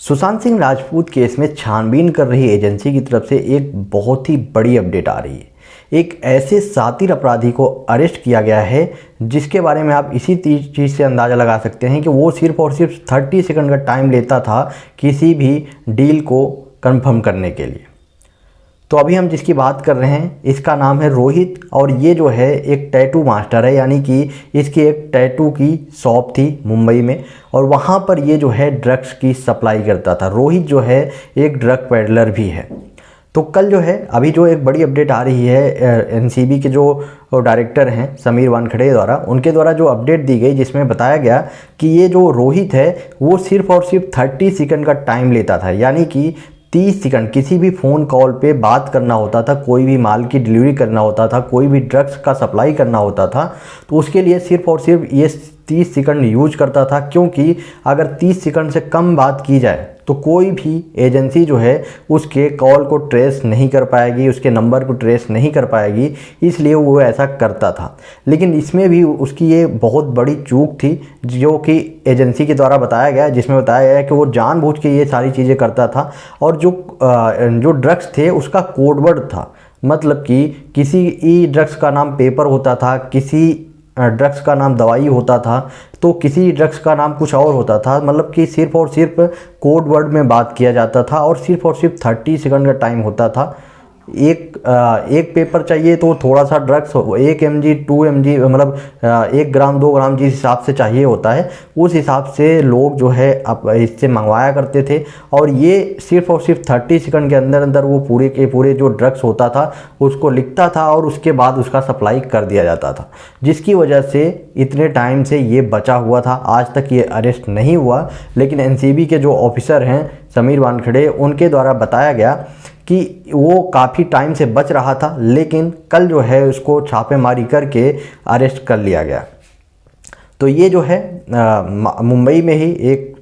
Sushant Singh Rajput case में छानबीन कर रही एजेंसी की तरफ से एक बहुत ही बड़ी अपडेट आ रही है। एक ऐसे शातिर अपराधी को अरेस्ट किया गया है जिसके बारे में आप इसी चीज़ से अंदाज़ा लगा सकते हैं कि वो सिर्फ और सिर्फ 30 सेकंड का टाइम लेता था किसी भी डील को कंफर्म करने के लिए। तो अभी हम जिसकी बात कर रहे हैं इसका नाम है रोहित और ये जो है एक टैटू मास्टर है, यानी कि इसकी एक टैटू की शॉप थी मुंबई में और वहाँ पर ये जो है ड्रग्स की सप्लाई करता था। रोहित जो है एक ड्रग पेडलर भी है। तो कल जो है अभी जो एक बड़ी अपडेट आ रही है एनसीबी के जो डायरेक्टर हैं समीर वानखेड़े द्वारा, उनके द्वारा जो अपडेट दी गई जिसमें बताया गया कि ये जो रोहित है वो सिर्फ और सिर्फ 30 सेकंड का टाइम लेता था, यानी कि 30 सेकंड किसी भी फ़ोन कॉल पे बात करना होता था, कोई भी माल की डिलीवरी करना होता था, कोई भी ड्रग्स का सप्लाई करना होता था, तो उसके लिए सिर्फ और सिर्फ ये 30 सेकंड यूज करता था। क्योंकि अगर 30 सेकंड से कम बात की जाए तो कोई भी एजेंसी जो है उसके कॉल को ट्रेस नहीं कर पाएगी, उसके नंबर को ट्रेस नहीं कर पाएगी, इसलिए वो ऐसा करता था। लेकिन इसमें भी उसकी ये बहुत बड़ी चूक थी जो कि एजेंसी के द्वारा बताया गया, जिसमें बताया गया कि वो जानबूझ के ये सारी चीज़ें करता था और जो ड्रग्स थे उसका कोडवर्ड था। मतलब कि किसी ई ड्रग्स का नाम पेपर होता था, किसी ड्रग्स का नाम दवाई होता था, तो किसी ड्रग्स का नाम कुछ और होता था। मतलब कि सिर्फ और सिर्फ कोड वर्ड में बात किया जाता था और सिर्फ 30 सेकंड का टाइम होता था। एक पेपर चाहिए तो थोड़ा सा ड्रग्स 1 mg 2 mg मतलब 1 ग्राम 2 ग्राम जिस हिसाब से चाहिए होता है उस हिसाब से लोग जो है इससे मंगवाया करते थे। और ये सिर्फ और सिर्फ 30 सेकंड के अंदर अंदर वो पूरे के पूरे जो ड्रग्स होता था उसको लिखता था और उसके बाद उसका सप्लाई कर दिया जाता था, जिसकी वजह से इतने टाइम से ये बचा हुआ था। आज तक ये अरेस्ट नहीं हुआ, लेकिन एनसीबी के जो ऑफिसर हैं समीर वानखेड़े, उनके द्वारा बताया गया कि वो काफ़ी टाइम से बच रहा था, लेकिन कल जो है उसको छापेमारी करके अरेस्ट कर लिया गया। तो ये जो है मुंबई में ही एक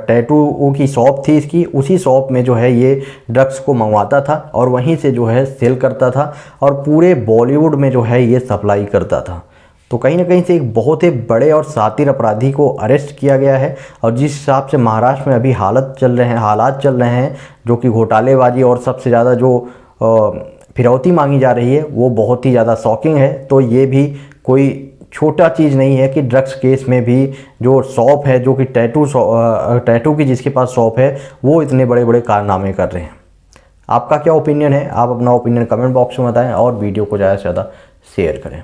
टैटू की शॉप थी इसकी, उसी शॉप में जो है ये ड्रग्स को मंगवाता था और वहीं से जो है सेल करता था और पूरे बॉलीवुड में जो है ये सप्लाई करता था। तो कहीं ना कहीं से एक बहुत ही बड़े और शातिर अपराधी को अरेस्ट किया गया है। और जिस हिसाब से महाराष्ट्र में अभी हालात चल रहे हैं जो कि घोटालेबाजी और सबसे ज़्यादा जो फिरौती मांगी जा रही है वो बहुत ही ज़्यादा शॉकिंग है। तो ये भी कोई छोटा चीज़ नहीं है कि ड्रग्स केस में भी जो शॉप है, जो कि टैटू की जिसके पास शॉप है, वो इतने बड़े बड़े कारनामे कर रहे हैं। आपका क्या ओपिनियन है? आप अपना ओपिनियन कमेंट बॉक्स में बताएं और वीडियो को ज़्यादा से ज़्यादा शेयर करें।